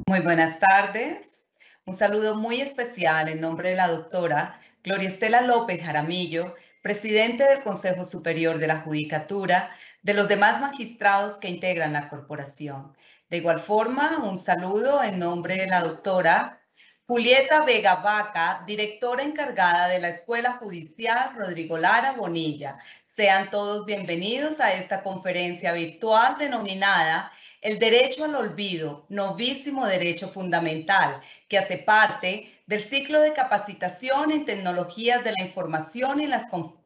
Muy buenas tardes. Un saludo muy especial en nombre de la doctora Gloria Estela López Jaramillo, presidente del Consejo Superior de la Judicatura, de los demás magistrados que integran la corporación. De igual forma, un saludo en nombre de la doctora Julieta Vega Vaca, directora encargada de la Escuela Judicial Rodrigo Lara Bonilla. Sean todos bienvenidos a esta conferencia virtual denominada el derecho al olvido, novísimo derecho fundamental, que hace parte del ciclo de capacitación en tecnologías de la información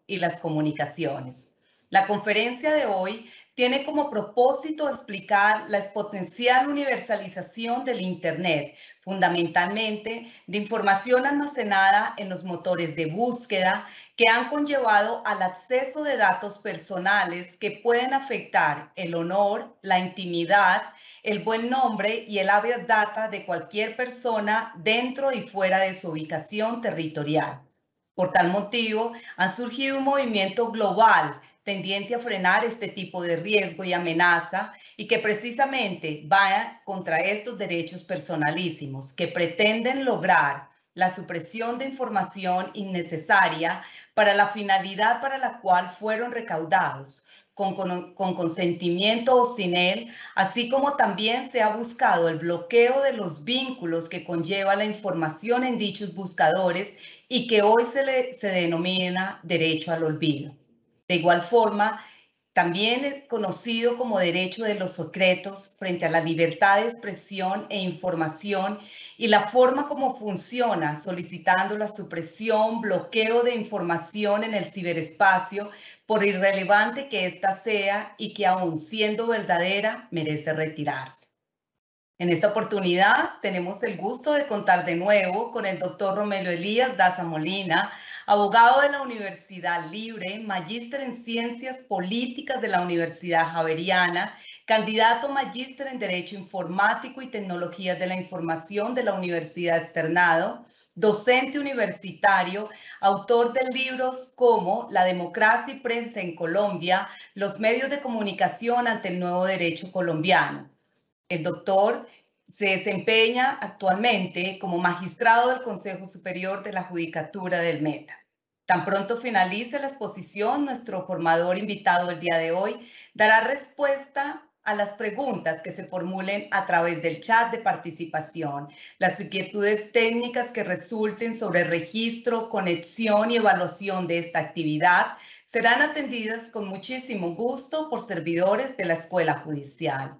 y las comunicaciones. La conferencia de hoy tiene como propósito explicar la exponencial universalización del Internet, fundamentalmente de información almacenada en los motores de búsqueda que han conllevado al acceso de datos personales que pueden afectar el honor, la intimidad, el buen nombre y el habeas data de cualquier persona dentro y fuera de su ubicación territorial. Por tal motivo, ha surgido un movimiento global tendiente a frenar este tipo de riesgo y amenaza y que precisamente va contra estos derechos personalísimos que pretenden lograr la supresión de información innecesaria para la finalidad para la cual fueron recaudados, con consentimiento o sin él, así como también se ha buscado el bloqueo de los vínculos que conlleva la información en dichos buscadores y que hoy se denomina derecho al olvido. De igual forma, también es conocido como derecho de los secretos frente a la libertad de expresión e información y la forma como funciona solicitando la supresión, bloqueo de información en el ciberespacio por irrelevante que ésta sea y que aun siendo verdadera merece retirarse. En esta oportunidad tenemos el gusto de contar de nuevo con el doctor Romelio Elías Daza Molina, abogado de la Universidad Libre, magíster en Ciencias Políticas de la Universidad Javeriana, candidato magíster en Derecho Informático y Tecnologías de la Información de la Universidad Externado, docente universitario, autor de libros como La democracia y prensa en Colombia, los medios de comunicación ante el nuevo derecho colombiano. El doctor se desempeña actualmente como magistrado del Consejo Superior de la Judicatura del Meta. Tan pronto finalice la exposición, nuestro formador invitado el día de hoy dará respuesta a las preguntas que se formulen a través del chat de participación. Las inquietudes técnicas que resulten sobre registro, conexión y evaluación de esta actividad serán atendidas con muchísimo gusto por servidores de la Escuela Judicial.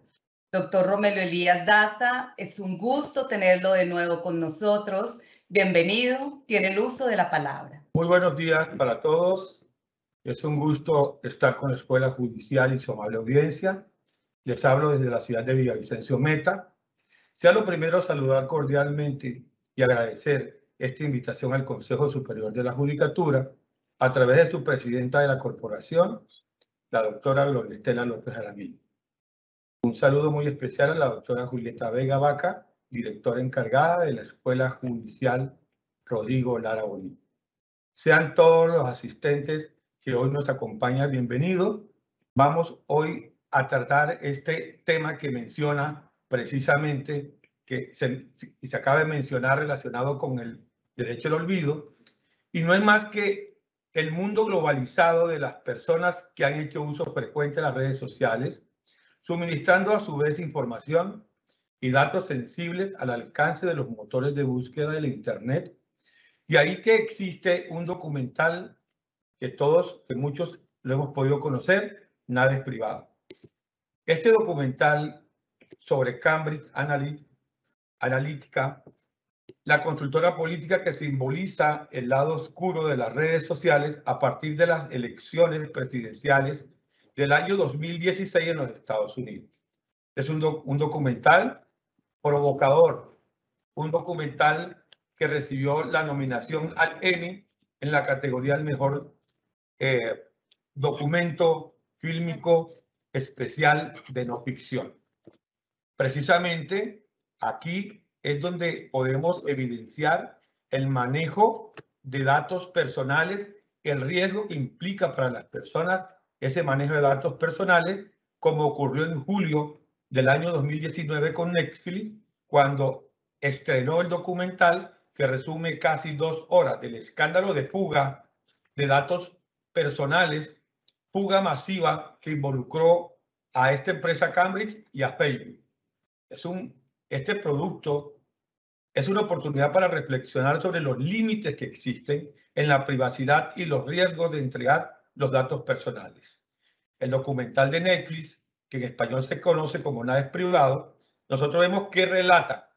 Doctor Romelio Elías Daza, es un gusto tenerlo de nuevo con nosotros. Bienvenido, tiene el uso de la palabra. Muy buenos días para todos. Es un gusto estar con la Escuela Judicial y su amable audiencia. Les hablo desde la ciudad de Villavicencio Meta. Sea lo primero saludar cordialmente y agradecer esta invitación al Consejo Superior de la Judicatura a través de su presidenta de la corporación, la doctora Gloria Estela López Jaramillo. Un saludo muy especial a la doctora Julieta Vega Vaca, directora encargada de la Escuela Judicial Rodrigo Lara Bonilla. Sean todos los asistentes que hoy nos acompañan bienvenidos. Vamos hoy a tratar este tema que menciona precisamente, que se acaba de mencionar relacionado con el derecho al olvido, y no es más que el mundo globalizado de las personas que han hecho uso frecuente de las redes sociales, suministrando a su vez información y datos sensibles al alcance de los motores de búsqueda del Internet. Y ahí que existe un documental que muchos lo hemos podido conocer, Nada es privado. Este documental sobre Cambridge Analytica, la consultora política que simboliza el lado oscuro de las redes sociales a partir de las elecciones presidenciales del año 2016 en los Estados Unidos. Es un documental provocador, un documental que recibió la nominación al Emmy en la categoría del mejor documento fílmico especial de no ficción. Precisamente aquí es donde podemos evidenciar el manejo de datos personales, el riesgo que implica para las personas ese manejo de datos personales, como ocurrió en julio del año 2019 con Netflix, cuando estrenó el documental que resume casi 2 horas del escándalo de fuga de datos personales, fuga masiva que involucró a esta empresa Cambridge y a Facebook. Este producto es una oportunidad para reflexionar sobre los límites que existen en la privacidad y los riesgos de entregar los datos personales. El documental de Netflix, que en español se conoce como Nada es privado, nosotros vemos que relata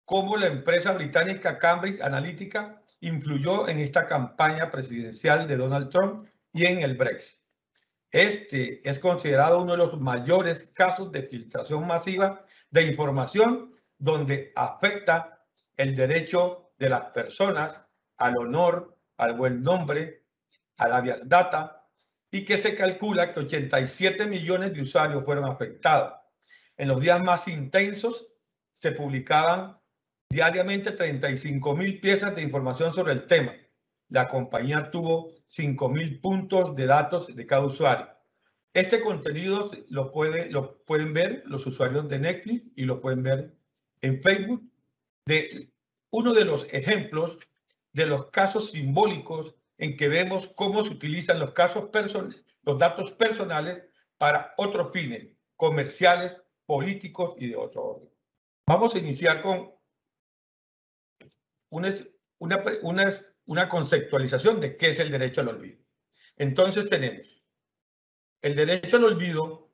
cómo la empresa británica Cambridge Analytica influyó en esta campaña presidencial de Donald Trump y en el Brexit. Este es considerado uno de los mayores casos de filtración masiva de información donde afecta el derecho de las personas al honor, al buen nombre, al habeas data, y que se calcula que 87 millones de usuarios fueron afectados. En los días más intensos se publicaban diariamente 35.000 piezas de información sobre el tema. La compañía tuvo 5.000 puntos de datos de cada usuario. Este contenido lo pueden ver los usuarios de Netflix y lo pueden ver en Facebook, de uno de los ejemplos de los casos simbólicos en que vemos cómo se utilizan los datos personales para otros fines comerciales, políticos y de otro orden. Vamos a iniciar con una conceptualización de qué es el derecho al olvido. Entonces tenemos el derecho al olvido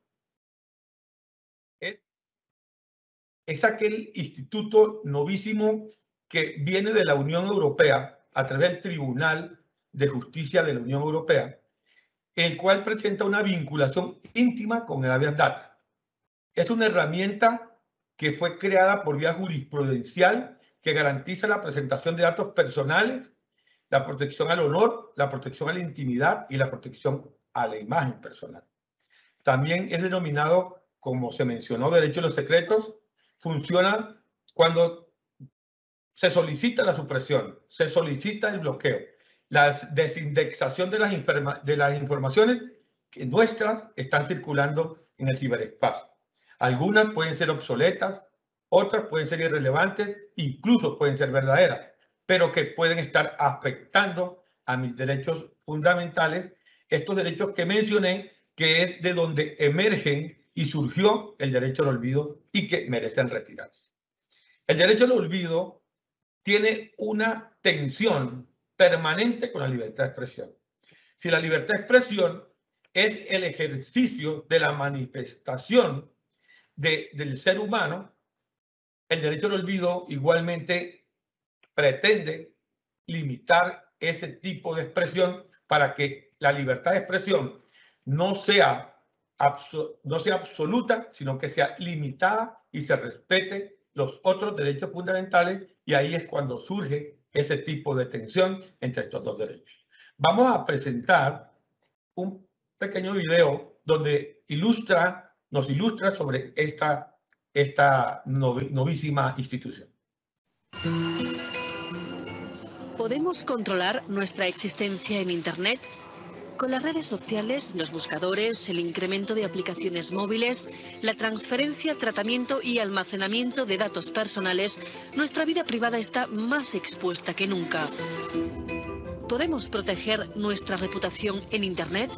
es aquel instituto novísimo que viene de la Unión Europea a través del Tribunal de Justicia de la Unión Europea, el cual presenta una vinculación íntima con el habeas data. Es una herramienta que fue creada por vía jurisprudencial que garantiza la presentación de datos personales, la protección al honor, la protección a la intimidad y la protección a la imagen personal. También es denominado, como se mencionó, derecho a los secretos. Funciona cuando se solicita la supresión, se solicita el bloqueo, la desindexación de las informaciones que nuestras están circulando en el ciberespacio. Algunas pueden ser obsoletas, otras pueden ser irrelevantes, incluso pueden ser verdaderas, pero que pueden estar afectando a mis derechos fundamentales, estos derechos que mencioné, que es de donde emergen y surgió el derecho al olvido y que merecen retirarse. El derecho al olvido tiene una tensión permanente con la libertad de expresión. Si la libertad de expresión es el ejercicio de la manifestación del ser humano, el derecho al olvido igualmente pretende limitar ese tipo de expresión para que la libertad de expresión no sea absoluta, sino que sea limitada y se respete los otros derechos fundamentales, y ahí es cuando surge ese tipo de tensión entre estos dos derechos. Vamos a presentar un pequeño video donde nos ilustra sobre esta novísima institución. ¿Podemos controlar nuestra existencia en Internet? Con las redes sociales, los buscadores, el incremento de aplicaciones móviles, la transferencia, tratamiento y almacenamiento de datos personales, nuestra vida privada está más expuesta que nunca. ¿Podemos proteger nuestra reputación en Internet?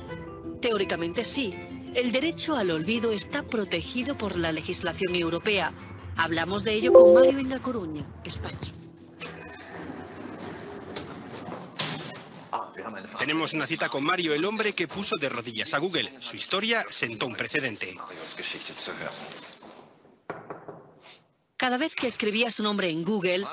Teóricamente sí. El derecho al olvido está protegido por la legislación europea. Hablamos de ello con Mario en A Coruña, España. Tenemos una cita con Mario, el hombre que puso de rodillas a Google. Su historia sentó un precedente. Cada vez que escribía su nombre en Google,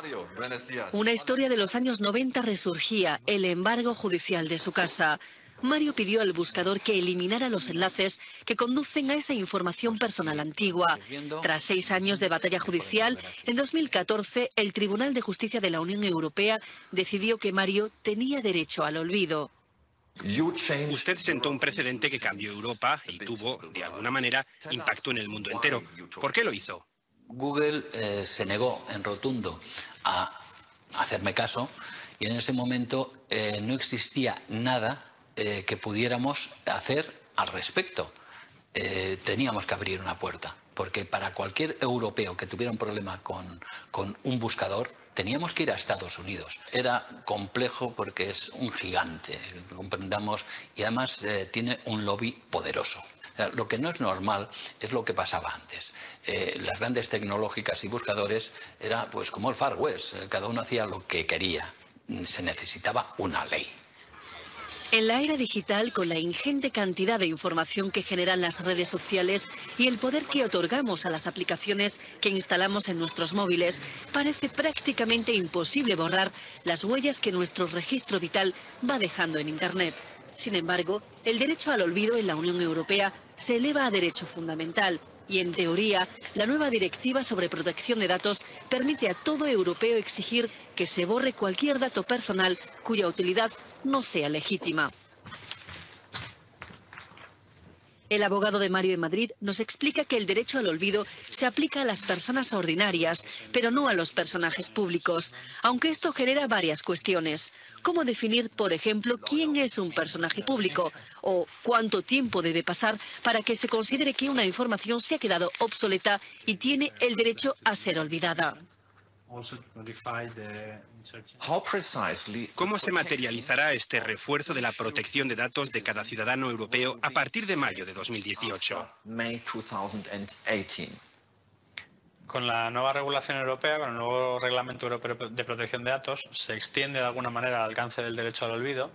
una historia de los años 90 resurgía, el embargo judicial de su casa. Mario pidió al buscador que eliminara los enlaces que conducen a esa información personal antigua. Tras 6 años de batalla judicial, en 2014 el Tribunal de Justicia de la Unión Europea decidió que Mario tenía derecho al olvido. Usted sentó un precedente que cambió Europa y tuvo, de alguna manera, impacto en el mundo entero. ¿Por qué lo hizo? Google se negó en rotundo a hacerme caso y en ese momento no existía nada que pudiéramos hacer al respecto. Teníamos que abrir una puerta. porque para cualquier europeo que tuviera un problema con un buscador, teníamos que ir a Estados Unidos. Era complejo porque es un gigante, comprendamos, y además tiene un lobby poderoso. Lo que no es normal es lo que pasaba antes. Las grandes tecnológicas y buscadores era pues como el Far West, cada uno hacía lo que quería. Se necesitaba una ley. En la era digital, con la ingente cantidad de información que generan las redes sociales y el poder que otorgamos a las aplicaciones que instalamos en nuestros móviles, parece prácticamente imposible borrar las huellas que nuestro registro vital va dejando en Internet. Sin embargo, el derecho al olvido en la Unión Europea se eleva a derecho fundamental y, en teoría, la nueva directiva sobre protección de datos permite a todo europeo exigir que se borre cualquier dato personal cuya utilidad no sea legítima. El abogado de Mario en Madrid nos explica que el derecho al olvido se aplica a las personas ordinarias, pero no a los personajes públicos, aunque esto genera varias cuestiones. ¿Cómo definir, por ejemplo, quién es un personaje público? ¿O cuánto tiempo debe pasar para que se considere que una información se ha quedado obsoleta y tiene el derecho a ser olvidada? ¿Cómo se materializará este refuerzo de la protección de datos de cada ciudadano europeo a partir de mayo de 2018? Con la nueva regulación europea, con el nuevo Reglamento Europeo de Protección de Datos, se extiende de alguna manera el alcance del derecho al olvido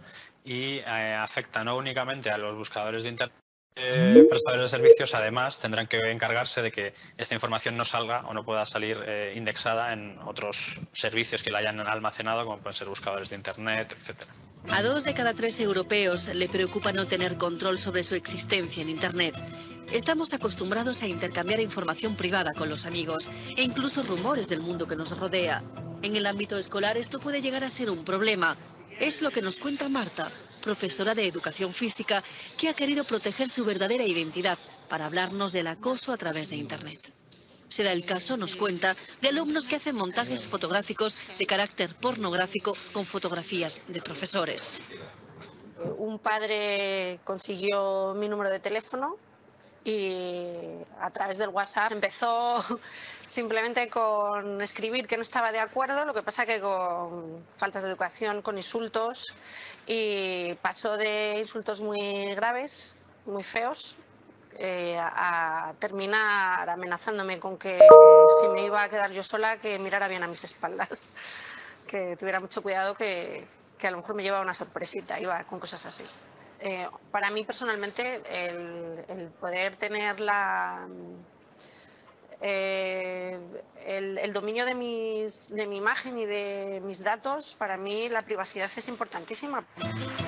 y afecta no únicamente a los buscadores de Internet. Prestadores de servicios, además, tendrán que encargarse de que esta información no salga o no pueda salir indexada en otros servicios que la hayan almacenado, como pueden ser buscadores de Internet, etc. A 2 de cada 3 europeos le preocupa no tener control sobre su existencia en Internet. Estamos acostumbrados a intercambiar información privada con los amigos e incluso rumores del mundo que nos rodea. En el ámbito escolar esto puede llegar a ser un problema. Es lo que nos cuenta Marta, profesora de educación física, que ha querido proteger su verdadera identidad para hablarnos del acoso a través de Internet. Se da el caso, nos cuenta, de alumnos que hacen montajes fotográficos de carácter pornográfico con fotografías de profesores. Un padre consiguió mi número de teléfono y a través del WhatsApp empezó simplemente con escribir que no estaba de acuerdo, lo que pasa que con faltas de educación, con insultos, y pasó de insultos muy graves, muy feos, a terminar amenazándome con que si me iba a quedar yo sola, que mirara bien a mis espaldas, que tuviera mucho cuidado, que a lo mejor me llevaba una sorpresita, iba con cosas así. Para mí personalmente el poder tener el dominio de mi imagen y de mis datos, para mí la privacidad es importantísima.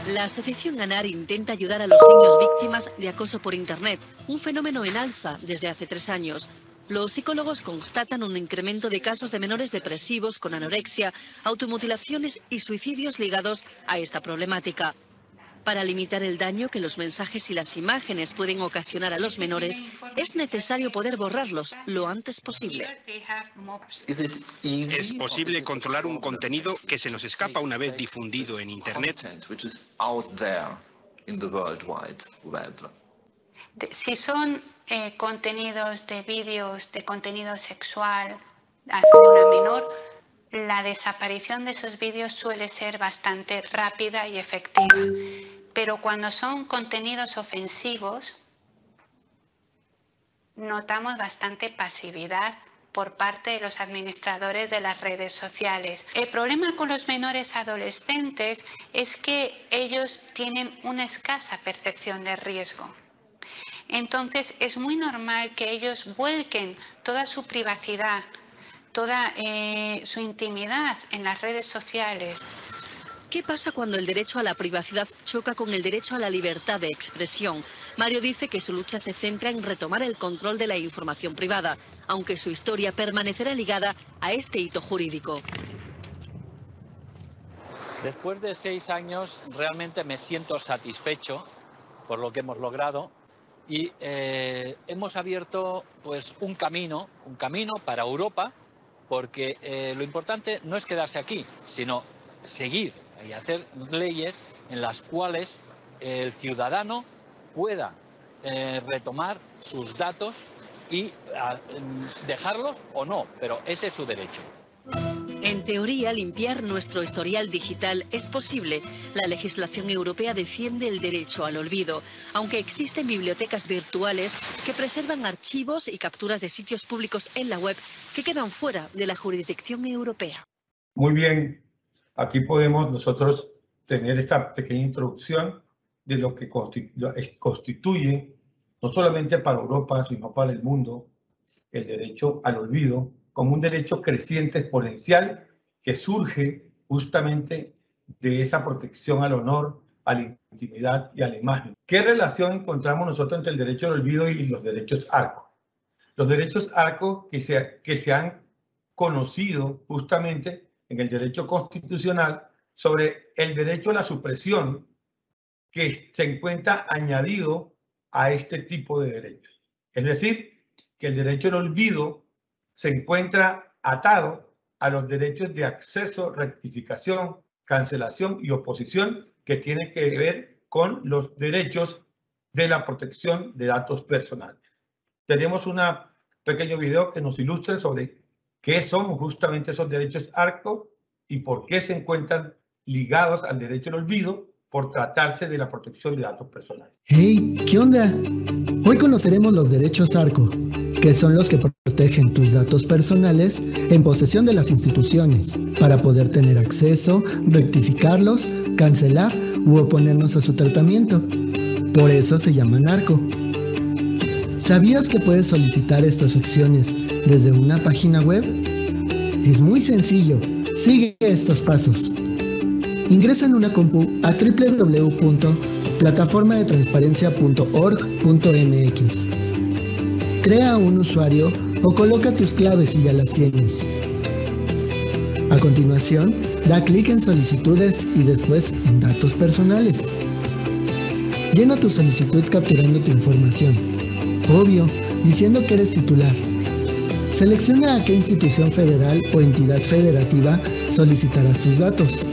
La asociación Ganar intenta ayudar a los niños víctimas de acoso por Internet, un fenómeno en alza desde hace 3 años. Los psicólogos constatan un incremento de casos de menores depresivos con anorexia, automutilaciones y suicidios ligados a esta problemática. Para limitar el daño que los mensajes y las imágenes pueden ocasionar a los menores, es necesario poder borrarlos lo antes posible. ¿Es posible controlar un contenido que se nos escapa una vez difundido en Internet? Si son contenidos de vídeos, de contenido sexual hacia una menor, la desaparición de esos vídeos suele ser bastante rápida y efectiva. Pero cuando son contenidos ofensivos, notamos bastante pasividad por parte de los administradores de las redes sociales. El problema con los menores adolescentes es que ellos tienen una escasa percepción de riesgo. Entonces es muy normal que ellos vuelquen toda su privacidad, toda su intimidad en las redes sociales. ¿Qué pasa cuando el derecho a la privacidad choca con el derecho a la libertad de expresión? Mario dice que su lucha se centra en retomar el control de la información privada, aunque su historia permanecerá ligada a este hito jurídico. Después de 6 años realmente me siento satisfecho por lo que hemos logrado y hemos abierto pues un camino para Europa, porque lo importante no es quedarse aquí, sino seguir y hacer leyes en las cuales el ciudadano pueda retomar sus datos y dejarlos o no, pero ese es su derecho. En teoría, limpiar nuestro historial digital es posible. La legislación europea defiende el derecho al olvido, aunque existen bibliotecas virtuales que preservan archivos y capturas de sitios públicos en la web que quedan fuera de la jurisdicción europea. Muy bien, aquí podemos nosotros tener esta pequeña introducción de lo que constituye, no solamente para Europa, sino para el mundo, el derecho al olvido, como un derecho creciente exponencial que surge justamente de esa protección al honor, a la intimidad y a la imagen. ¿Qué relación encontramos nosotros entre el derecho al olvido y los derechos ARCO? Los derechos ARCO que se han conocido justamente en el derecho constitucional sobre el derecho a la supresión que se encuentra añadido a este tipo de derechos. Es decir, que el derecho al olvido se encuentra atado a los derechos de acceso, rectificación, cancelación y oposición que tienen que ver con los derechos de la protección de datos personales. Tenemos un pequeño video que nos ilustra sobre qué son justamente esos derechos ARCO y por qué se encuentran ligados al derecho al olvido por tratarse de la protección de datos personales. Hey, ¿qué onda? Hoy conoceremos los derechos ARCO, que son los que protegen tus datos personales en posesión de las instituciones, para poder tener acceso, rectificarlos, cancelar u oponernos a su tratamiento. Por eso se llaman ARCO. ¿Sabías que puedes solicitar estas acciones desde una página web? Es muy sencillo. Sigue estos pasos. Ingresa en una compu a www.plataformadetransparencia.org.mx. Crea un usuario o coloca tus claves y ya las tienes. A continuación, da clic en Solicitudes y después en Datos personales. Llena tu solicitud capturando tu información. Obvio, diciendo que eres titular. Selecciona a qué institución federal o entidad federativa solicitarás tus datos.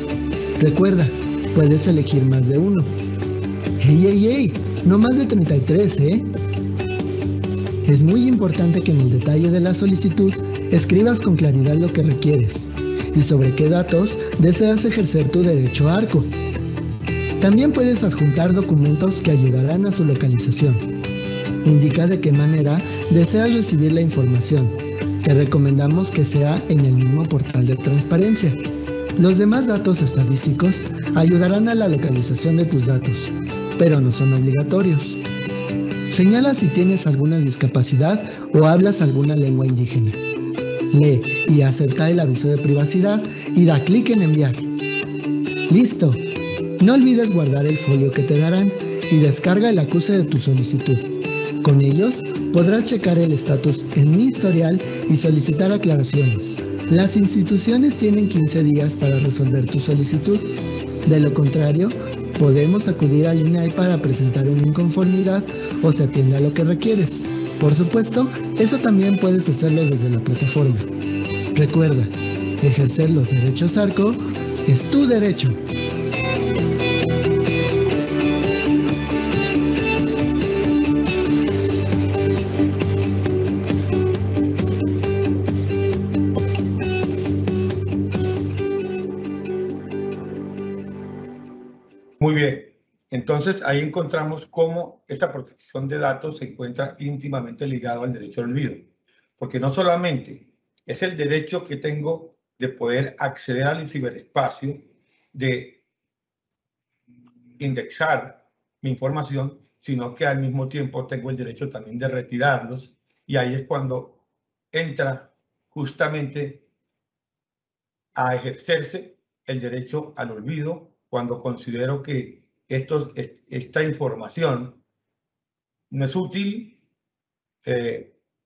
Recuerda, puedes elegir más de uno. ¡Ey! No más de 33, ¿eh? Es muy importante que en el detalle de la solicitud escribas con claridad lo que requieres y sobre qué datos deseas ejercer tu derecho ARCO. También puedes adjuntar documentos que ayudarán a su localización. Indica de qué manera deseas recibir la información. Te recomendamos que sea en el mismo portal de transparencia. Los demás datos estadísticos ayudarán a la localización de tus datos, pero no son obligatorios. Señala si tienes alguna discapacidad o hablas alguna lengua indígena. Lee y acepta el aviso de privacidad y da clic en enviar. ¡Listo! No olvides guardar el folio que te darán y descarga el acuse de tu solicitud. Con ellos podrás checar el estatus en mi historial y solicitar aclaraciones. Las instituciones tienen 15 días para resolver tu solicitud. De lo contrario, podemos acudir al INAI para presentar una inconformidad o se atiende a lo que requieres. Por supuesto, eso también puedes hacerlo desde la plataforma. Recuerda, ejercer los derechos ARCO es tu derecho. Muy bien, entonces ahí encontramos cómo esa protección de datos se encuentra íntimamente ligado al derecho al olvido, porque no solamente es el derecho que tengo de poder acceder al ciberespacio, de indexar mi información, sino que al mismo tiempo tengo el derecho también de retirarlos, y ahí es cuando entra justamente a ejercerse el derecho al olvido, cuando considero que esta información no es útil,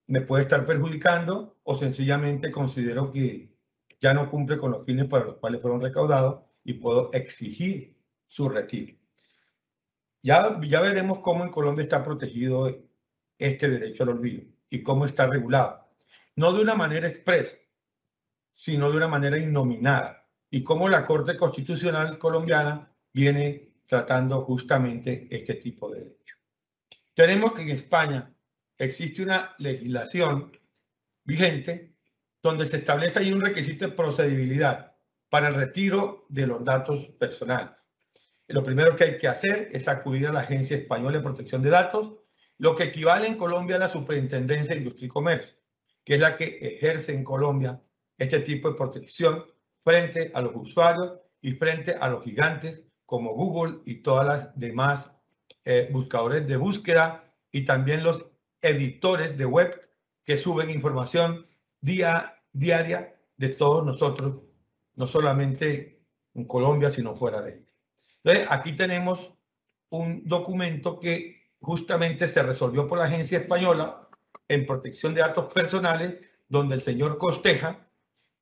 me puede estar perjudicando o sencillamente considero que ya no cumple con los fines para los cuales fueron recaudados y puedo exigir su retiro. Ya veremos cómo en Colombia está protegido este derecho al olvido y cómo está regulado. No de una manera expresa, sino de una manera innominada. Y cómo la Corte Constitucional colombiana viene tratando justamente este tipo de derecho. Tenemos que en España existe una legislación vigente donde se establece ahí un requisito de procedibilidad para el retiro de los datos personales. Lo primero que hay que hacer es acudir a la Agencia Española de Protección de Datos, lo que equivale en Colombia a la Superintendencia de Industria y Comercio, que es la que ejerce en Colombia este tipo de protección frente a los usuarios y frente a los gigantes como Google y todas las demás buscadores de búsqueda y también los editores de web que suben información diaria de todos nosotros, no solamente en Colombia, sino fuera de ella. Entonces, aquí tenemos un documento que justamente se resolvió por la Agencia Española en Protección de Datos Personales, donde el señor Costeja,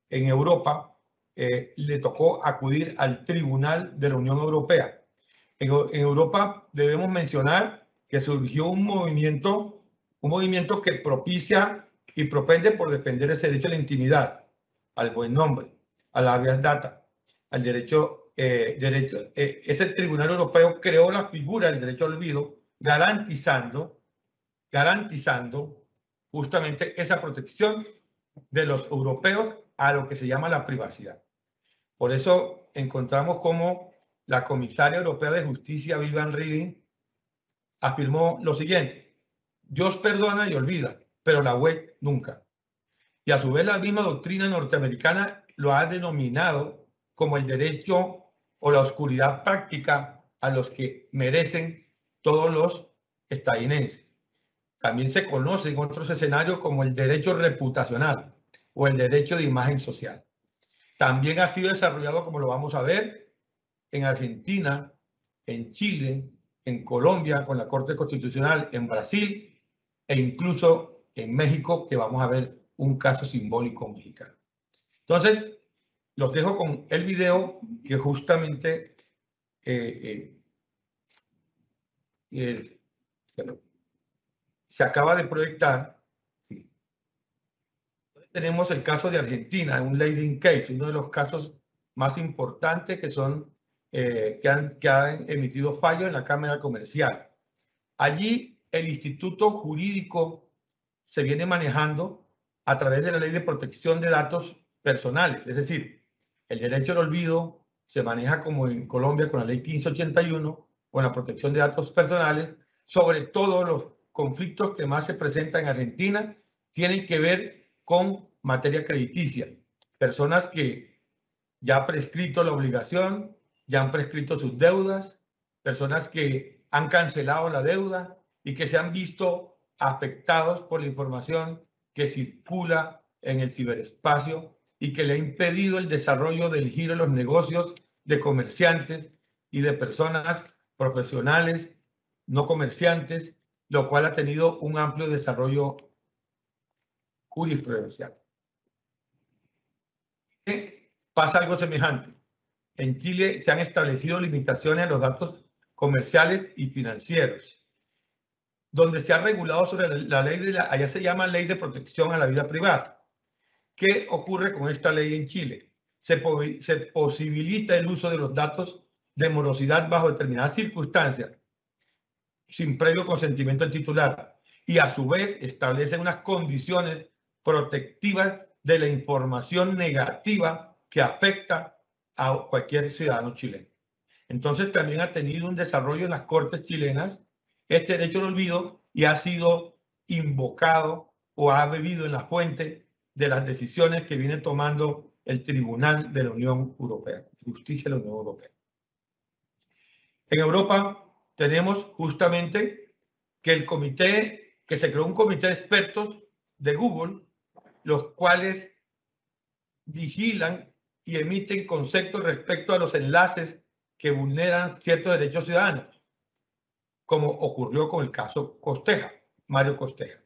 en Europa, le tocó acudir al Tribunal de la Unión Europea. En Europa debemos mencionar que surgió un movimiento que propicia y propende por defender ese derecho a la intimidad, al buen nombre, a la habeas data, al derecho. Ese Tribunal Europeo creó la figura del derecho al olvido, garantizando justamente esa protección de los europeos a lo que se llama la privacidad. Por eso encontramos como la comisaria europea de justicia, Viviane Reding, afirmó lo siguiente: Dios perdona y olvida, pero la web nunca. Y a su vez la misma doctrina norteamericana lo ha denominado como el derecho o la oscuridad práctica a los que merecen todos los estadounidenses. También se conoce en otros escenarios como el derecho reputacional o el derecho de imagen social. También ha sido desarrollado, como lo vamos a ver, en Argentina, en Chile, en Colombia con la Corte Constitucional, en Brasil e incluso en México, que vamos a ver un caso simbólico mexicano. Entonces, los dejo con el video que justamente se acaba de proyectar. Sí. Tenemos el caso de Argentina, un leading case, uno de los casos más importantes que son que han emitido fallos en la Cámara Comercial. Allí el Instituto Jurídico se viene manejando a través de la Ley de Protección de Datos Personales, es decir, el derecho al olvido se maneja como en Colombia con la Ley 1581, con la protección de datos personales. Sobre todo los conflictos que más se presentan en Argentina tienen que ver con materia crediticia. Personas que ya han prescrito la obligación, ya han prescrito sus deudas, personas que han cancelado la deuda y que se han visto afectados por la información que circula en el ciberespacio y que le ha impedido el desarrollo del giro de los negocios de comerciantes y de personas profesionales no comerciantes, lo cual ha tenido un amplio desarrollo jurisprudencial. Pasa algo semejante. En Chile se han establecido limitaciones a los datos comerciales y financieros, donde se ha regulado sobre la ley de allá se llama Ley de Protección a la Vida Privada. ¿Qué ocurre con esta ley en Chile? Se posibilita el uso de los datos de morosidad bajo determinadas circunstancias, sin previo consentimiento del titular, y a su vez establece unas condiciones protectivas de la información negativa que afecta a cualquier ciudadano chileno. Entonces también ha tenido un desarrollo en las cortes chilenas este derecho al olvido y ha sido invocado o ha bebido en la fuente de las decisiones que viene tomando el Tribunal de la Unión Europea, Justicia de la Unión Europea. En Europa tenemos justamente que se creó un comité de expertos de Google, los cuales vigilan y emiten conceptos respecto a los enlaces que vulneran ciertos derechos ciudadanos, como ocurrió con el caso Costeja, Mario Costeja.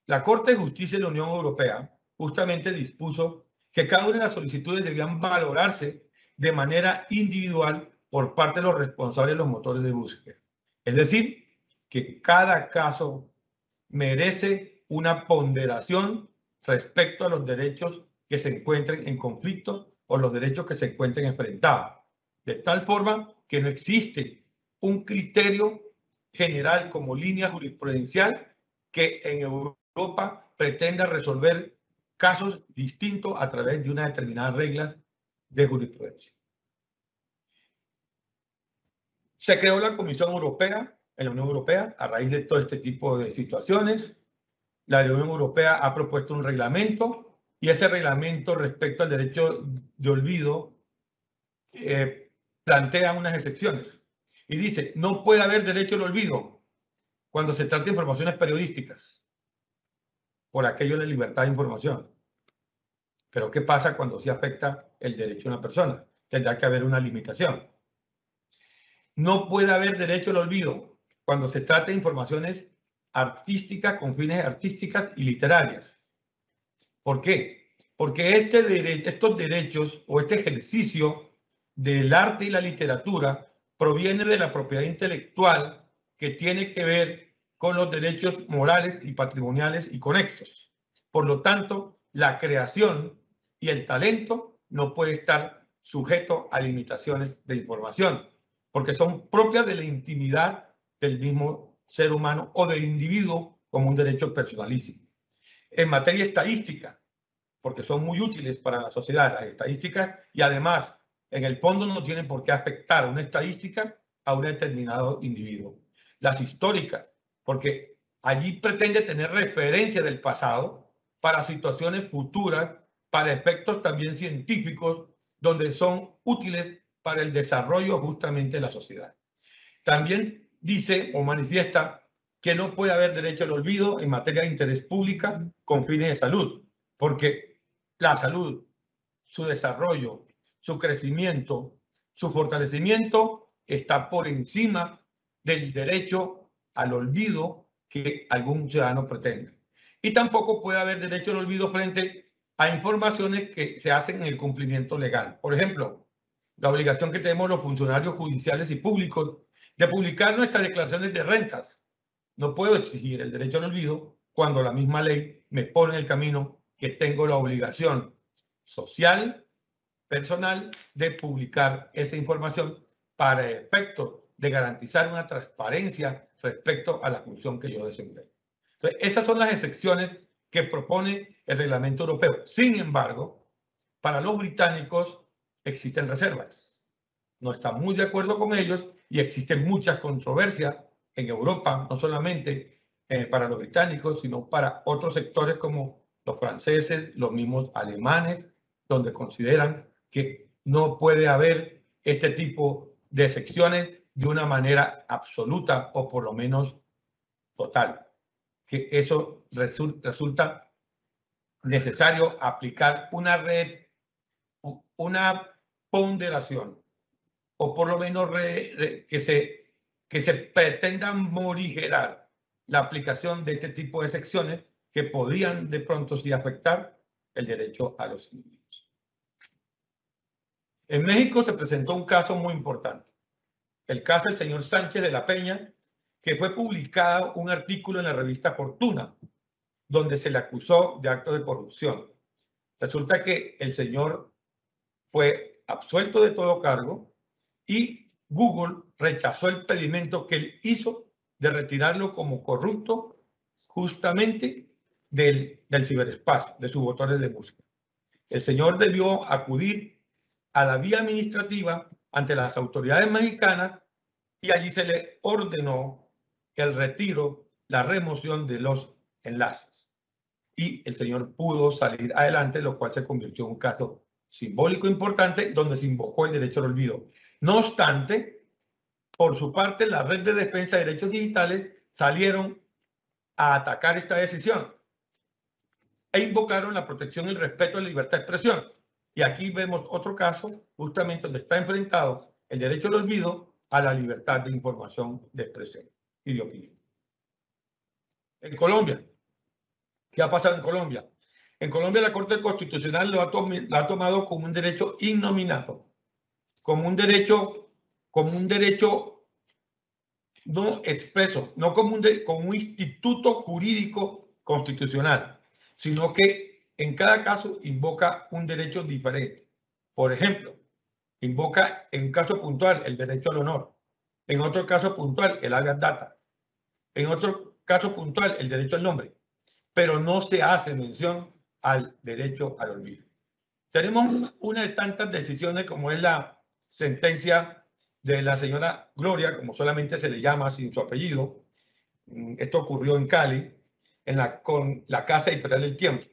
La Corte de Justicia de la Unión Europea justamente dispuso que cada una de las solicitudes debían valorarse de manera individual por parte de los responsables de los motores de búsqueda. Es decir, que cada caso merece una ponderación respecto a los derechos que se encuentren en conflicto o los derechos que se encuentren enfrentados. De tal forma que no existe un criterio general como línea jurisprudencial que en Europa pretenda resolver casos distintos a través de unas determinadas reglas de jurisprudencia. Se creó la Comisión Europea en la Unión Europea a raíz de todo este tipo de situaciones. La Unión Europea ha propuesto un reglamento y ese reglamento respecto al derecho de olvido plantea unas excepciones y dice: no puede haber derecho al olvido cuando se trata de informaciones periodísticas, por aquello de libertad de información. Pero ¿qué pasa cuando sí afecta el derecho de una persona? Tendrá que haber una limitación. No puede haber derecho al olvido cuando se trata de informaciones artísticas con fines artísticas y literarias. ¿Por qué? Porque estos derechos o este ejercicio del arte y la literatura proviene de la propiedad intelectual que tiene que ver con los derechos morales y patrimoniales y conexos. Por lo tanto, la creación y el talento no puede estar sujeto a limitaciones de información, porque son propias de la intimidad del mismo ser humano o del individuo como un derecho personalísimo. En materia estadística, porque son muy útiles para la sociedad las estadísticas, y además en el fondo no tienen por qué afectar una estadística a un determinado individuo. Las históricas, porque allí pretende tener referencia del pasado para situaciones futuras, para efectos también científicos, donde son útiles para el desarrollo justamente de la sociedad. También dice o manifiesta que no puede haber derecho al olvido en materia de interés público con fines de salud, porque la salud, su desarrollo, su crecimiento, su fortalecimiento está por encima del derecho al olvido que algún ciudadano pretende. Y tampoco puede haber derecho al olvido frente a informaciones que se hacen en el cumplimiento legal. Por ejemplo, la obligación que tenemos los funcionarios judiciales y públicos de publicar nuestras declaraciones de rentas. No puedo exigir el derecho al olvido cuando la misma ley me pone en el camino que tengo la obligación social, personal, de publicar esa información para efectos de garantizar una transparencia respecto a la función que yo desempeño. Entonces, esas son las excepciones que propone el reglamento europeo. Sin embargo, para los británicos existen reservas. No están muy de acuerdo con ellos y existen muchas controversias en Europa, no solamente para los británicos, sino para otros sectores como los franceses, los mismos alemanes, donde consideran que no puede haber este tipo de excepciones de una manera absoluta o por lo menos total. Que eso resulta necesario aplicar una ponderación o por lo menos que se pretenda morigerar la aplicación de este tipo de excepciones que podrían de pronto sí afectar el derecho a los individuos. En México se presentó un caso muy importante, el caso del señor Sánchez de la Peña, que fue publicado un artículo en la revista Fortuna, donde se le acusó de actos de corrupción. Resulta que el señor fue absuelto de todo cargo y Google rechazó el pedimento que él hizo de retirarlo como corrupto justamente del ciberespacio, de sus motores de búsqueda. El señor debió acudir a la vía administrativa ante las autoridades mexicanas y allí se le ordenó el retiro, la remoción de los enlaces. Y el señor pudo salir adelante, lo cual se convirtió en un caso simbólico importante donde se invocó el derecho al olvido. No obstante, por su parte, la Red de Defensa de Derechos Digitales salieron a atacar esta decisión e invocaron la protección y el respeto a la libertad de expresión. Y aquí vemos otro caso, justamente donde está enfrentado el derecho al olvido a la libertad de información, de expresión y de opinión. En Colombia, ¿qué ha pasado en Colombia? En Colombia la Corte Constitucional lo ha tomado como un derecho innominado, como un derecho no expreso, no como un instituto jurídico constitucional, sino que en cada caso invoca un derecho diferente. Por ejemplo, invoca en un caso puntual el derecho al honor, en otro caso puntual el habeas data, en otro caso puntual, el derecho al nombre, pero no se hace mención al derecho al olvido. Tenemos una de tantas decisiones como es la sentencia de la señora Gloria, como solamente se le llama sin su apellido. Esto ocurrió en Cali, con la Casa Editorial del Tiempo.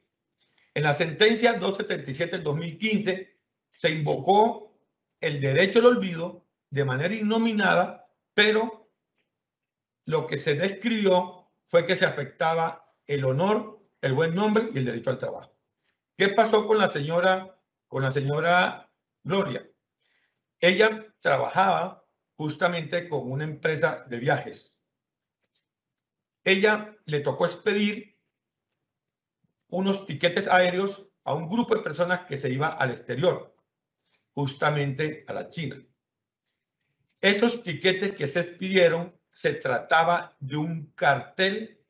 En la sentencia 277 del 2015 se invocó el derecho al olvido de manera innominada, pero lo que se describió fue que se afectaba el honor, el buen nombre y el derecho al trabajo. ¿Qué pasó con la señora Gloria? Ella trabajaba justamente con una empresa de viajes. Ella le tocó expedir unos tiquetes aéreos a un grupo de personas que se iba al exterior, justamente a la China. Esos tiquetes que se expidieron, se trataba de un cartel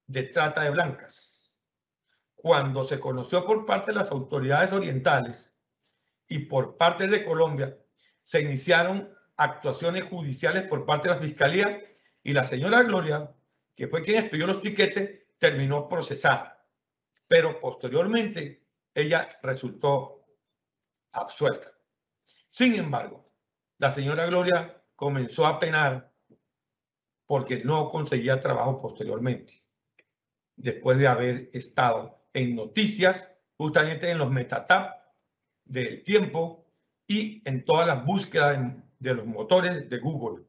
de trata de blancas. Cuando se conoció por parte de las autoridades orientales y por parte de Colombia, se iniciaron actuaciones judiciales por parte de la Fiscalía y la señora Gloria, que fue quien expidió los tiquetes, terminó procesada. Pero posteriormente ella resultó absuelta. Sin embargo, la señora Gloria comenzó a penar porque no conseguía trabajo posteriormente, después de haber estado en noticias, justamente en los metatab del Tiempo y en todas las búsquedas de los motores de Google.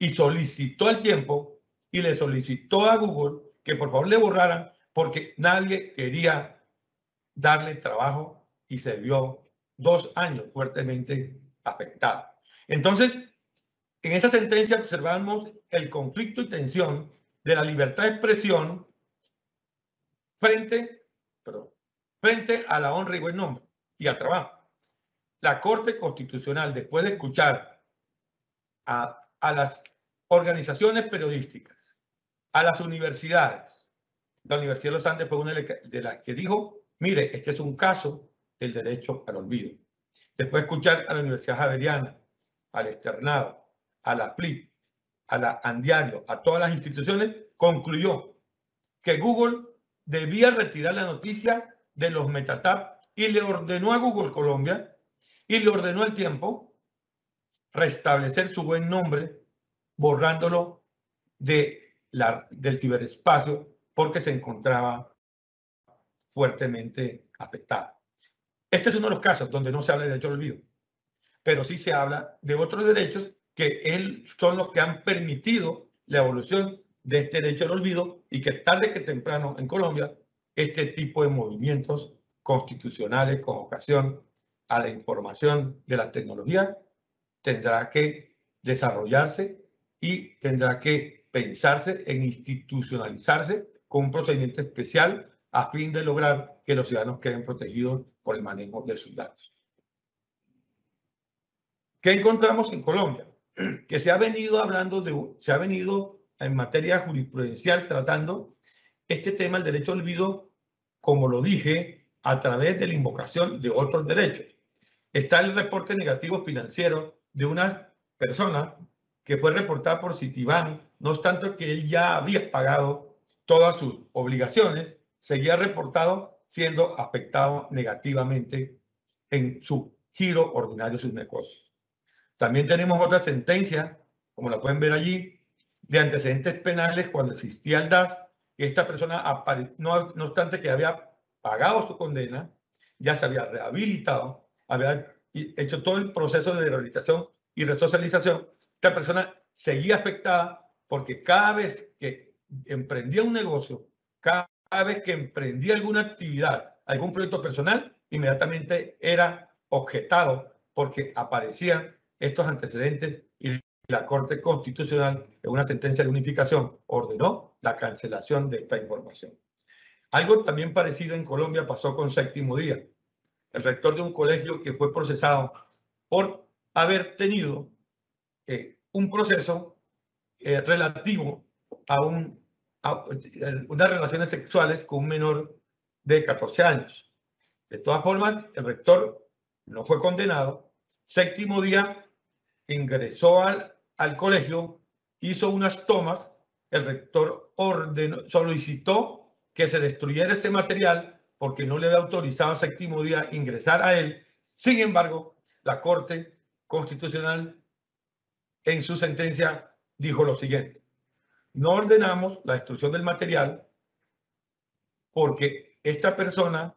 Y solicitó al Tiempo y le solicitó a Google que por favor le borraran porque nadie quería darle trabajo y se vio 2 años fuertemente afectada. Entonces, en esa sentencia observamos el conflicto y tensión de la libertad de expresión frente a la honra y buen nombre y al trabajo. La Corte Constitucional, después de escuchar a las organizaciones periodísticas, a las universidades, la Universidad de los Andes fue una de las que dijo, mire, este es un caso del derecho al olvido. Después de escuchar a la Universidad Javeriana, al Externado, a la FLIP, a la Andiario, a todas las instituciones, concluyó que Google debía retirar la noticia de los metatab y le ordenó a Google Colombia y le ordenó al Tiempo restablecer su buen nombre, borrándolo del ciberespacio porque se encontraba fuertemente afectado. Este es uno de los casos donde no se habla de derecho al olvido, pero sí se habla de otros derechos que son los que han permitido la evolución de este derecho al olvido y que tarde que temprano en Colombia este tipo de movimientos constitucionales con ocasión a la información de la tecnología tendrá que desarrollarse y tendrá que pensarse en institucionalizarse con un procedimiento especial a fin de lograr que los ciudadanos queden protegidos por el manejo de sus datos. ¿Qué encontramos en Colombia? Que se ha venido en materia jurisprudencial tratando este tema del derecho al olvido, como lo dije, a través de la invocación de otros derechos. Está el reporte negativo financiero de una persona que fue reportada por Citibank, no obstante que él ya había pagado todas sus obligaciones, seguía reportado siendo afectado negativamente en su giro ordinario de sus negocios. También tenemos otra sentencia, como la pueden ver allí, de antecedentes penales cuando existía el DAS, que esta persona, no obstante que había pagado su condena, ya se había rehabilitado, había hecho todo el proceso de rehabilitación y resocialización. Esta persona seguía afectada porque cada vez que emprendía un negocio, cada vez que emprendía alguna actividad, algún proyecto personal, inmediatamente era objetado porque aparecían estos antecedentes y la Corte Constitucional, en una sentencia de unificación, ordenó la cancelación de esta información. Algo también parecido en Colombia pasó con Séptimo Día, el rector de un colegio que fue procesado por haber tenido un proceso relativo a unas relaciones sexuales con un menor de 14 años. De todas formas, el rector no fue condenado. Séptimo Día ingresó al colegio, hizo unas tomas el rector solicitó que se destruyera ese material porque no le había autorizado a Séptimo Día ingresar a él. Sin embargo, la Corte Constitucional en su sentencia dijo lo siguiente: no ordenamos la destrucción del material porque esta persona,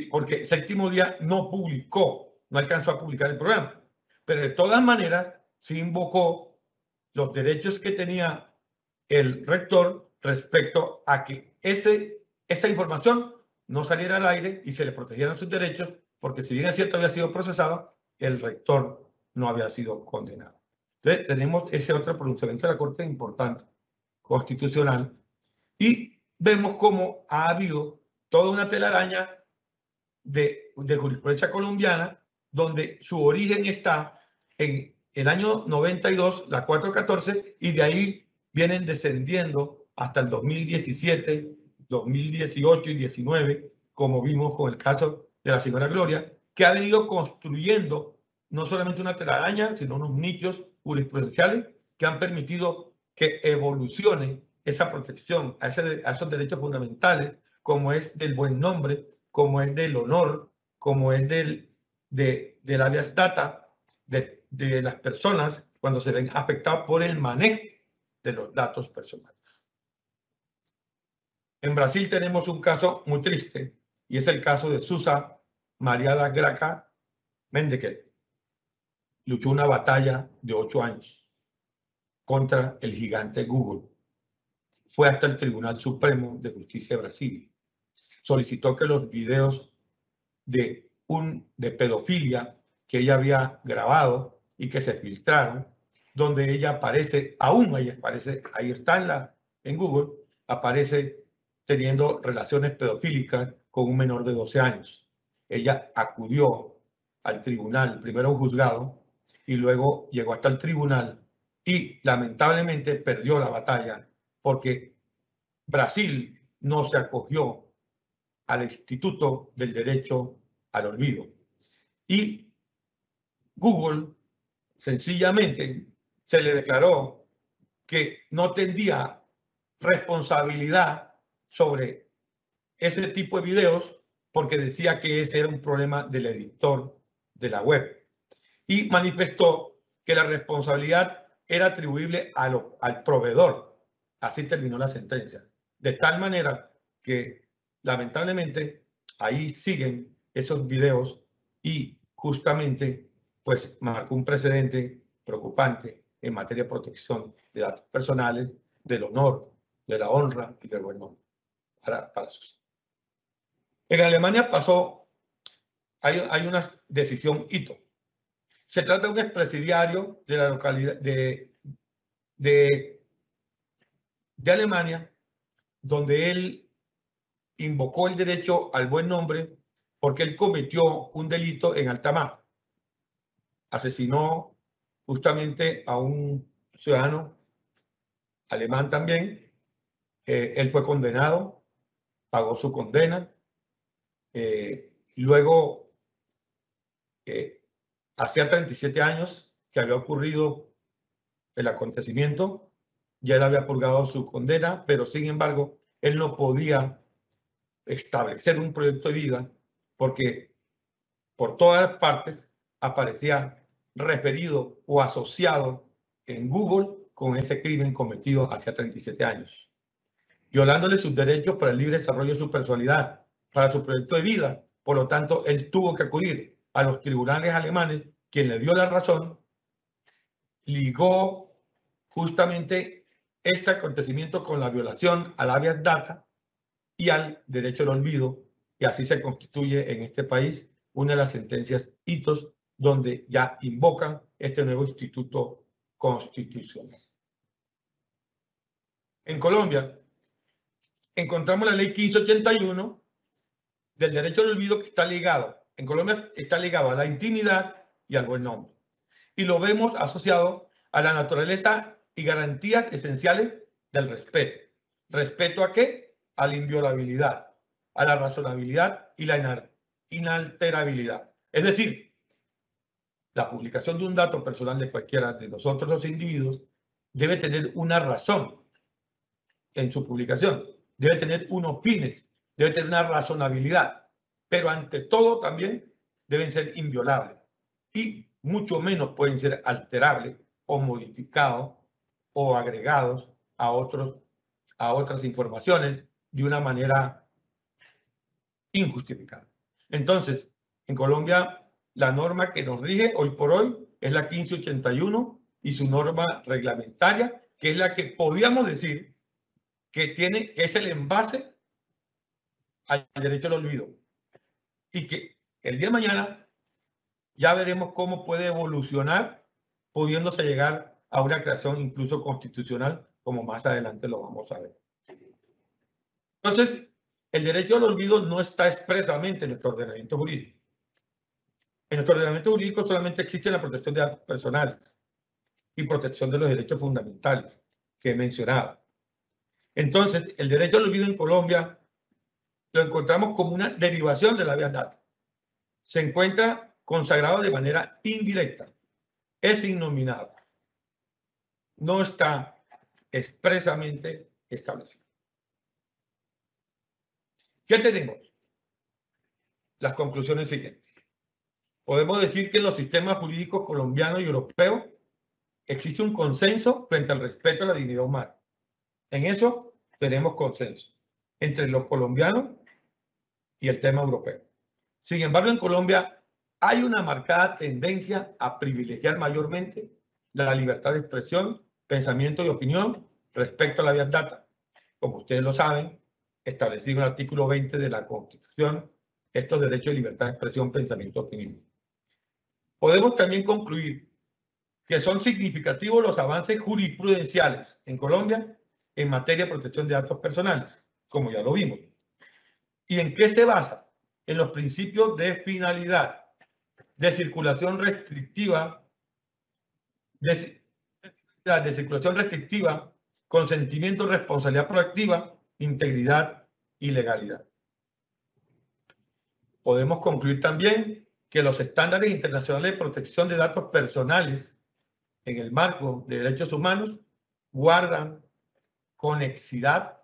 porque Séptimo Día no publicó, no alcanzó a publicar el programa, pero de todas maneras se invocó los derechos que tenía el rector respecto a que esa información no saliera al aire y se le protegieran sus derechos, porque si bien es cierto había sido procesado, el rector no había sido condenado. Entonces tenemos ese otro pronunciamiento de la Corte importante, constitucional, y vemos cómo ha habido toda una telaraña de jurisprudencia colombiana, donde su origen está en el año 92, la 414, y de ahí vienen descendiendo hasta el 2017, 2018 y 19, como vimos con el caso de la señora Gloria, que ha venido construyendo no solamente una telaraña, sino unos nichos jurisprudenciales que han permitido que evolucione esa protección a esos derechos fundamentales, como es del buen nombre, como es del honor, como es del habeas data de las personas cuando se ven afectadas por el manejo de los datos personales. En Brasil tenemos un caso muy triste y es el caso de Susa Maria da Graça Mendes. Luchó una batalla de 8 años contra el gigante Google. Fue hasta el Tribunal Supremo de Justicia de Brasil. Solicitó que los videos de pedofilia que ella había grabado y que se filtraron, donde ella aparece, aún ella aparece, ahí está en Google, aparece teniendo relaciones pedofílicas con un menor de 12 años. Ella acudió al tribunal, primero a un juzgado, y luego llegó hasta el tribunal y lamentablemente perdió la batalla porque Brasil no se acogió al Instituto del Derecho al Olvido. Y Google sencillamente se le declaró que no tendría responsabilidad sobre ese tipo de videos porque decía que ese era un problema del editor de la web. Y manifestó que la responsabilidad era atribuible al proveedor. Así terminó la sentencia. De tal manera que, lamentablemente, ahí siguen esos videos y justamente, pues, marcó un precedente preocupante en materia de protección de datos personales, del honor, de la honra y del buen nombre para sus. En Alemania pasó, hay una decisión hito. Se trata de un expresidiario de la localidad de Alemania, donde él invocó el derecho al buen nombre porque él cometió un delito en alta mar. Asesinó justamente a un ciudadano alemán también. Él fue condenado, pagó su condena. Luego, hacía 37 años que había ocurrido el acontecimiento, ya él había purgado su condena, pero sin embargo, él no podía establecer un proyecto de vida porque por todas partes aparecía referido o asociado en Google con ese crimen cometido hace 37 años, violándole sus derechos para el libre desarrollo de su personalidad, para su proyecto de vida. Por lo tanto, él tuvo que acudir a los tribunales alemanes, quien le dio la razón, ligó justamente este acontecimiento con la violación al habeas data y al derecho al olvido, y así se constituye en este país una de las sentencias hitos donde ya invocan este nuevo instituto constitucional. En Colombia encontramos la ley 1581 del derecho al olvido, que está ligado, en Colombia está ligado a la intimidad y al buen nombre. Y lo vemos asociado a la naturaleza y garantías esenciales del respeto. ¿Respeto a qué? A la inviolabilidad, a la razonabilidad y la inalterabilidad. Es decir, la publicación de un dato personal de cualquiera de nosotros los individuos debe tener una razón en su publicación. Debe tener unos fines, debe tener una razonabilidad, pero ante todo también deben ser inviolables y mucho menos pueden ser alterables o modificados o agregados a otras informaciones de una manera injustificada. Entonces, en Colombia, la norma que nos rige hoy por hoy es la 1581 y su norma reglamentaria, que es la que podríamos decir que es el envase al derecho al olvido. Y que el día de mañana ya veremos cómo puede evolucionar, pudiéndose llegar a una creación incluso constitucional, como más adelante lo vamos a ver. Entonces, el derecho al olvido no está expresamente en nuestro ordenamiento jurídico. En nuestro ordenamiento jurídico solamente existe la protección de datos personales y protección de los derechos fundamentales que he mencionado. Entonces, el derecho al olvido en Colombia lo encontramos como una derivación de la habeas data. Se encuentra consagrado de manera indirecta, es innominado, no está expresamente establecido. ¿Qué tenemos? Las conclusiones siguientes. Podemos decir que en los sistemas jurídicos colombiano y europeo existe un consenso frente al respeto a la dignidad humana. En eso tenemos consenso entre los colombianos y el tema europeo. Sin embargo, en Colombia hay una marcada tendencia a privilegiar mayormente la libertad de expresión, pensamiento y opinión respecto a la habeas data. Como ustedes lo saben, establecido en el artículo 20 de la Constitución, estos derechos de libertad de expresión, pensamiento y opinión. Podemos también concluir que son significativos los avances jurisprudenciales en Colombia en materia de protección de datos personales, como ya lo vimos. ¿Y en qué se basa? En los principios de finalidad, de circulación restrictiva, consentimiento, responsabilidad proactiva, integridad y legalidad. Podemos concluir también que los estándares internacionales de protección de datos personales en el marco de derechos humanos guardan conexidad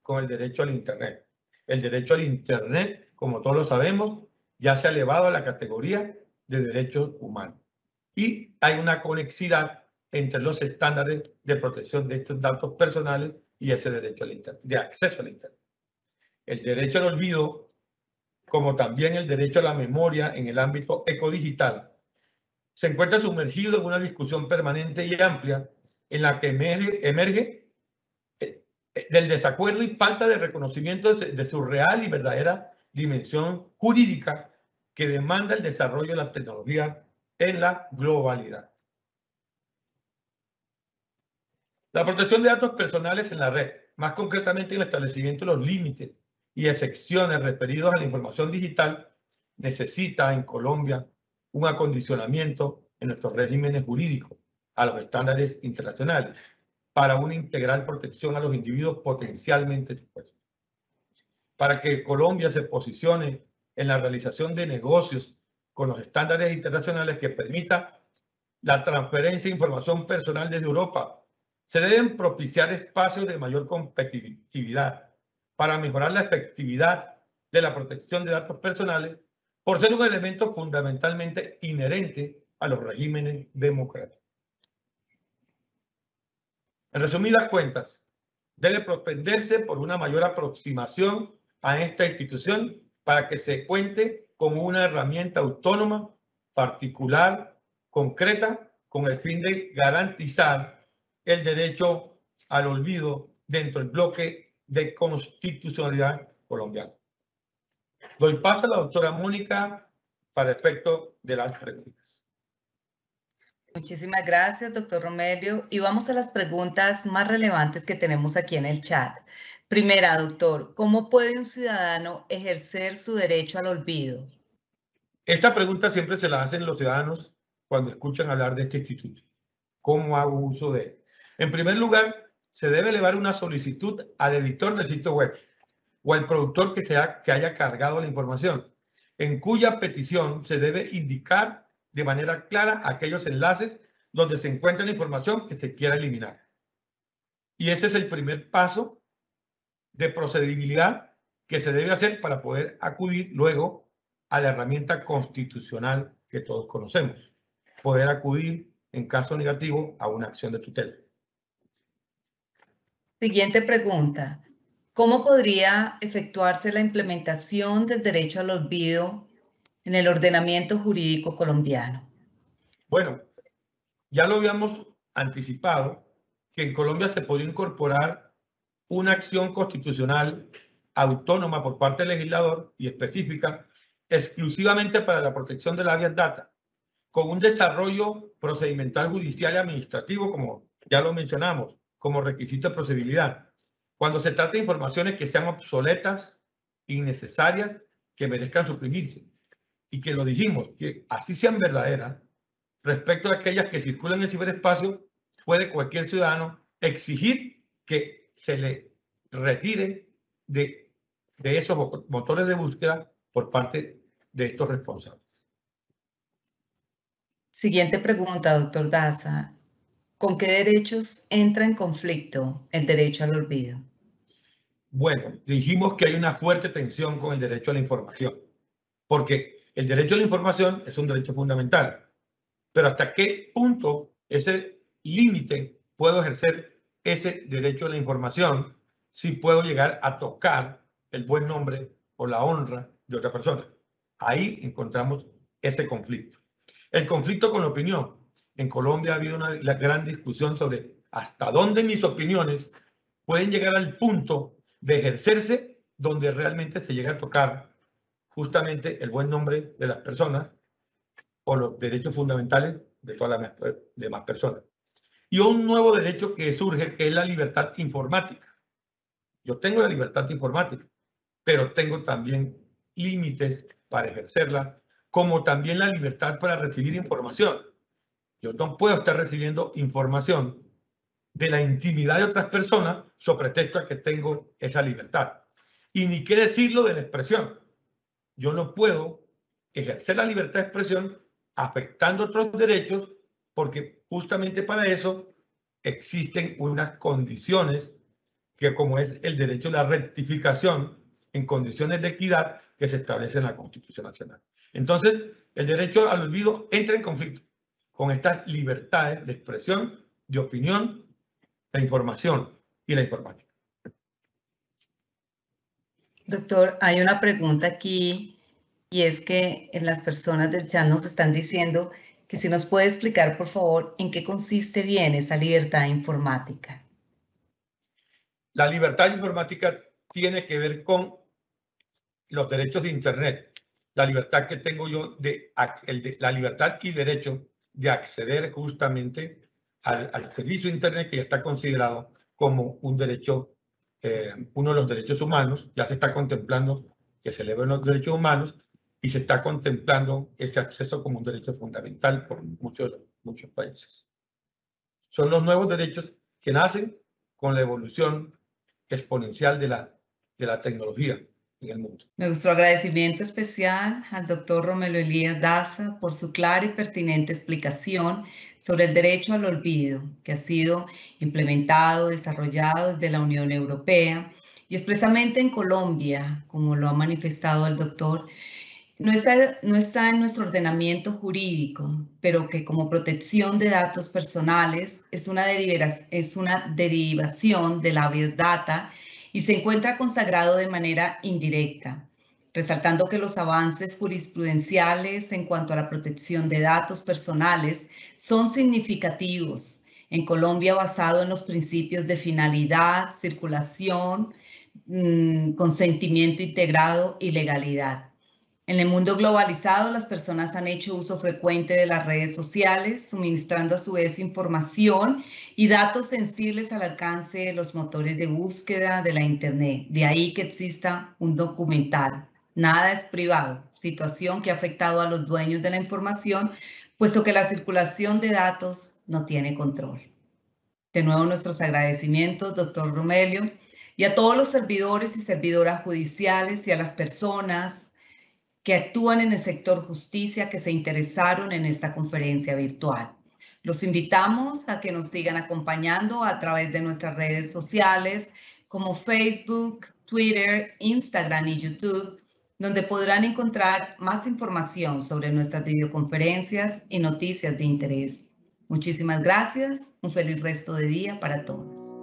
con el derecho al Internet. El derecho al Internet, como todos lo sabemos, ya se ha elevado a la categoría de derechos humanos. Y hay una conexidad entre los estándares de protección de estos datos personales y ese derecho al Internet, de acceso al Internet. El derecho al olvido, como también el derecho a la memoria en el ámbito ecodigital, se encuentra sumergido en una discusión permanente y amplia en la que emerge del desacuerdo y falta de reconocimiento de su real y verdadera dimensión jurídica que demanda el desarrollo de la tecnología en la globalidad. La protección de datos personales en la red, más concretamente el establecimiento de los límites y excepciones referidos a la información digital, necesita en Colombia un acondicionamiento en nuestros regímenes jurídicos a los estándares internacionales para una integral protección a los individuos potencialmente expuestos. Para que Colombia se posicione en la realización de negocios con los estándares internacionales que permita la transferencia de información personal desde Europa, se deben propiciar espacios de mayor competitividad para mejorar la efectividad de la protección de datos personales por ser un elemento fundamentalmente inherente a los regímenes democráticos. En resumidas cuentas, debe propenderse por una mayor aproximación a esta institución para que se cuente con una herramienta autónoma, particular, concreta, con el fin de garantizar el derecho al olvido dentro del bloque de constitucionalidad colombiana. Doy paso a la doctora Mónica para efecto de las preguntas. Muchísimas gracias, doctor Romelio. Y vamos a las preguntas más relevantes que tenemos aquí en el chat. Primera, doctor, ¿cómo puede un ciudadano ejercer su derecho al olvido? Esta pregunta siempre se la hacen los ciudadanos cuando escuchan hablar de este instituto. ¿Cómo hago uso de él? En primer lugar, se debe elevar una solicitud al editor del sitio web o al productor que haya cargado la información, en cuya petición se debe indicar de manera clara aquellos enlaces donde se encuentra la información que se quiera eliminar. Y ese es el primer paso de procedibilidad que se debe hacer para poder acudir luego a la herramienta constitucional que todos conocemos, poder acudir en caso negativo a una acción de tutela. Siguiente pregunta. ¿Cómo podría efectuarse la implementación del derecho al olvido en el ordenamiento jurídico colombiano? Bueno, ya lo habíamos anticipado, que en Colombia se podría incorporar una acción constitucional autónoma por parte del legislador y específica exclusivamente para la protección de la Big Data, con un desarrollo procedimental judicial y administrativo, como ya lo mencionamos, como requisito de procedibilidad. Cuando se trata de informaciones que sean obsoletas, innecesarias, que merezcan suprimirse. Y que lo dijimos, que así sean verdaderas, respecto a aquellas que circulan en el ciberespacio, puede cualquier ciudadano exigir que se le retire de esos motores de búsqueda por parte de estos responsables. Siguiente pregunta, doctor Daza. ¿Con qué derechos entra en conflicto el derecho al olvido? Bueno, dijimos que hay una fuerte tensión con el derecho a la información, porque el derecho a la información es un derecho fundamental, pero ¿hasta qué punto ese límite puedo ejercer ese derecho a la información si puedo llegar a tocar el buen nombre o la honra de otra persona? Ahí encontramos ese conflicto. El conflicto con la opinión. En Colombia ha habido una gran discusión sobre hasta dónde mis opiniones pueden llegar al punto de ejercerse donde realmente se llega a tocar justamente el buen nombre de las personas o los derechos fundamentales de todas las demás personas. Y un nuevo derecho que surge, que es la libertad informática. Yo tengo la libertad informática, pero tengo también límites para ejercerla, como también la libertad para recibir información. Yo no puedo estar recibiendo información de la intimidad de otras personas sobre pretexto a que tengo esa libertad. Y ni qué decirlo de la expresión. Yo no puedo ejercer la libertad de expresión afectando otros derechos porque justamente para eso existen unas condiciones que como es el derecho a la rectificación en condiciones de equidad que se establece en la Constitución Nacional. Entonces, el derecho al olvido entra en conflicto con estas libertades de expresión, de opinión, de información y la informática. Doctor, hay una pregunta aquí y es que las personas del chat nos están diciendo que si nos puede explicar, por favor, en qué consiste bien esa libertad informática. La libertad informática tiene que ver con los derechos de Internet, la libertad que tengo yo la libertad y derecho de acceder justamente al servicio de Internet que ya está considerado como un derecho, uno de los derechos humanos. Ya se está contemplando que se eleven los derechos humanos y se está contemplando ese acceso como un derecho fundamental por muchos países. Son los nuevos derechos que nacen con la evolución exponencial de la tecnología en el mundo. Nuestro agradecimiento especial al doctor Romelio Elías Daza por su clara y pertinente explicación sobre el derecho al olvido que ha sido implementado, desarrollado desde la Unión Europea y expresamente en Colombia, como lo ha manifestado el doctor. No está en nuestro ordenamiento jurídico, pero que como protección de datos personales es una derivación de la Big Data y se encuentra consagrado de manera indirecta, resaltando que los avances jurisprudenciales en cuanto a la protección de datos personales son significativos en Colombia basado en los principios de finalidad, circulación, consentimiento integrado y legalidad. En el mundo globalizado, las personas han hecho uso frecuente de las redes sociales, suministrando a su vez información y datos sensibles al alcance de los motores de búsqueda de la Internet. De ahí que exista un documental. Nada es privado, situación que ha afectado a los dueños de la información, puesto que la circulación de datos no tiene control. De nuevo, nuestros agradecimientos, doctor Romelio, y a todos los servidores y servidoras judiciales y a las personas que actúan en el sector justicia que se interesaron en esta conferencia virtual. Los invitamos a que nos sigan acompañando a través de nuestras redes sociales, como Facebook, Twitter, Instagram y YouTube, donde podrán encontrar más información sobre nuestras videoconferencias y noticias de interés. Muchísimas gracias. Un feliz resto de día para todos.